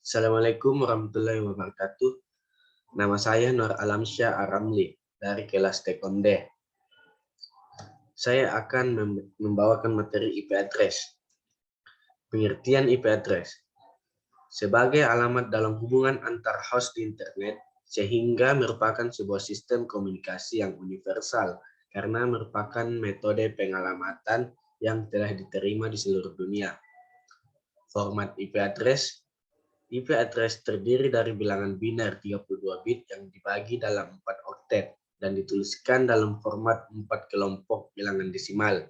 Assalamualaikum warahmatullahi wabarakatuh. Nama saya Nur Alamsyah Aramli dari kelas Taekwondo. Saya akan membawakan materi IP address. Pengertian IP address sebagai alamat dalam hubungan antar host di internet, sehingga merupakan sebuah sistem komunikasi yang universal karena merupakan metode pengalamatan yang telah diterima di seluruh dunia. Format IP address terdiri dari bilangan biner 32 bit yang dibagi dalam 4 oktet dan dituliskan dalam format 4 kelompok bilangan desimal.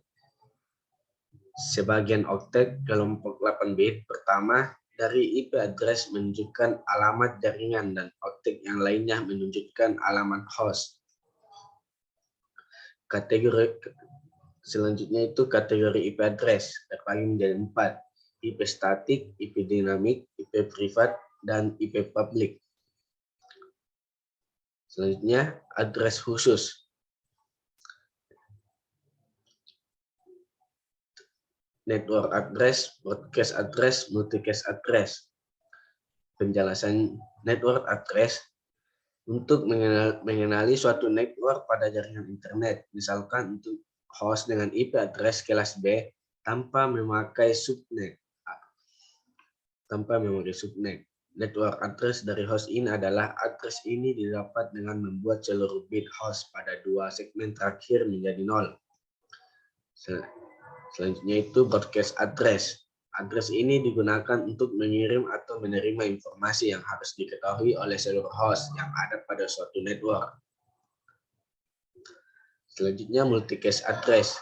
Sebagian oktet kelompok 8 bit pertama dari IP address menunjukkan alamat jaringan dan oktet yang lainnya menunjukkan alamat host. Kategori selanjutnya itu kategori IP address terbagi menjadi 4. IP statik, IP dinamik, IP privat, dan IP publik. Selanjutnya, address khusus. Network address, broadcast address, multicast address. Penjelasan network address untuk mengenali suatu network pada jaringan internet, misalkan untuk host dengan IP address kelas B tanpa memakai subnet. Network address dari host ini adalah address ini didapat dengan membuat seluruh bit host pada 2 segmen terakhir menjadi 0. Selanjutnya itu broadcast address. Address ini digunakan untuk mengirim atau menerima informasi yang harus diketahui oleh seluruh host yang ada pada suatu network. Selanjutnya multicast address.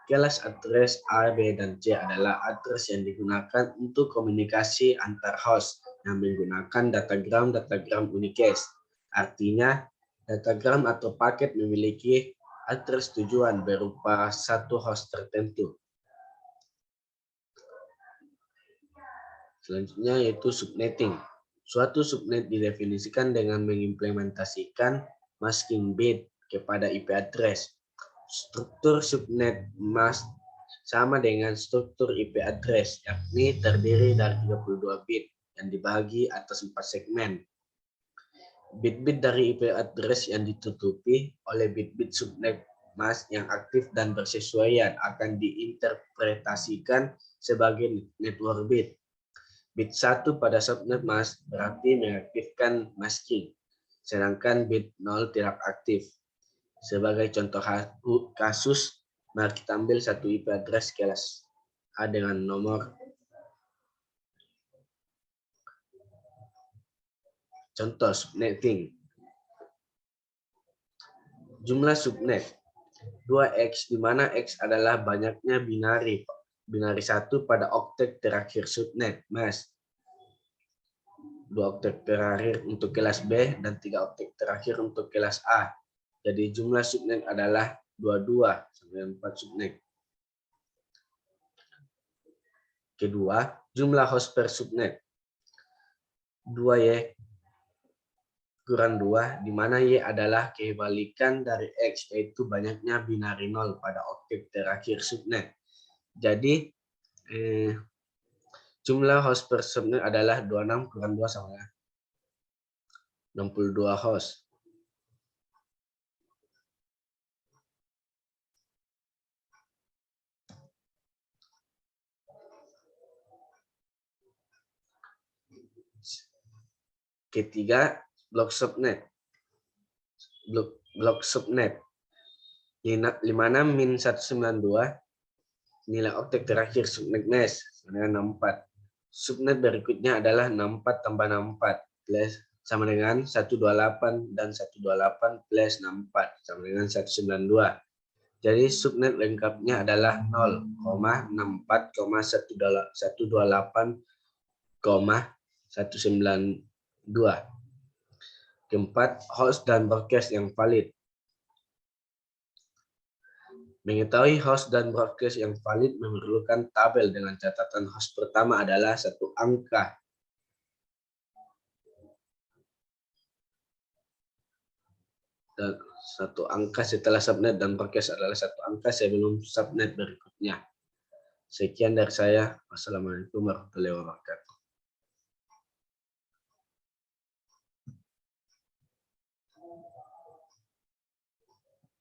Kelas address A, B, dan C adalah address yang digunakan untuk komunikasi antar host yang menggunakan datagram unicast. Artinya, datagram atau paket memiliki address tujuan berupa satu host tertentu. Selanjutnya yaitu subnetting. Suatu subnet didefinisikan dengan mengimplementasikan masking bit kepada IP address. Struktur subnet mask sama dengan struktur IP address, yakni terdiri dari 32 bit yang dibagi atas 4 segmen. Bit-bit dari IP address yang ditutupi oleh bit-bit subnet mask yang aktif dan bersesuaian akan diinterpretasikan sebagai network bit. Bit 1 pada subnet mask berarti mengaktifkan masking, sedangkan bit 0 tidak aktif. Sebagai contoh kasus, mari kita ambil satu IP address kelas A dengan nomor. Contoh subnetting. Jumlah subnet 2x, di mana x adalah banyaknya binari 1 pada oktet terakhir subnet mask. 2 oktet terakhir untuk kelas B dan 3 oktet terakhir untuk kelas A. Jadi jumlah subnet adalah 22 sampai 4 subnet. Kedua, jumlah host per subnet. 2Y kurang 2, di mana Y adalah kebalikan dari X, yaitu banyaknya binari 0 pada oktet terakhir subnet. Jadi, jumlah host per subnet adalah 26 kurang 2 sama 62 host. Ketiga, blok subnet. Blok subnet. Di mana min 192 nilai oktet terakhir subnet mask dengan 64. Subnet berikutnya adalah 64 tambah 64 plus sama dengan 128 dan 128 plus 64 sama dengan 192. Jadi subnet lengkapnya adalah 0,64,128,192. Keempat, host dan broadcast yang valid. Mengetahui host dan broadcast yang valid memerlukan tabel dengan catatan host pertama adalah 1 angka. Dan 1 angka setelah subnet dan broadcast adalah 1 angka sebelum subnet berikutnya. Sekian dari saya. Wassalamualaikum warahmatullahi wabarakatuh.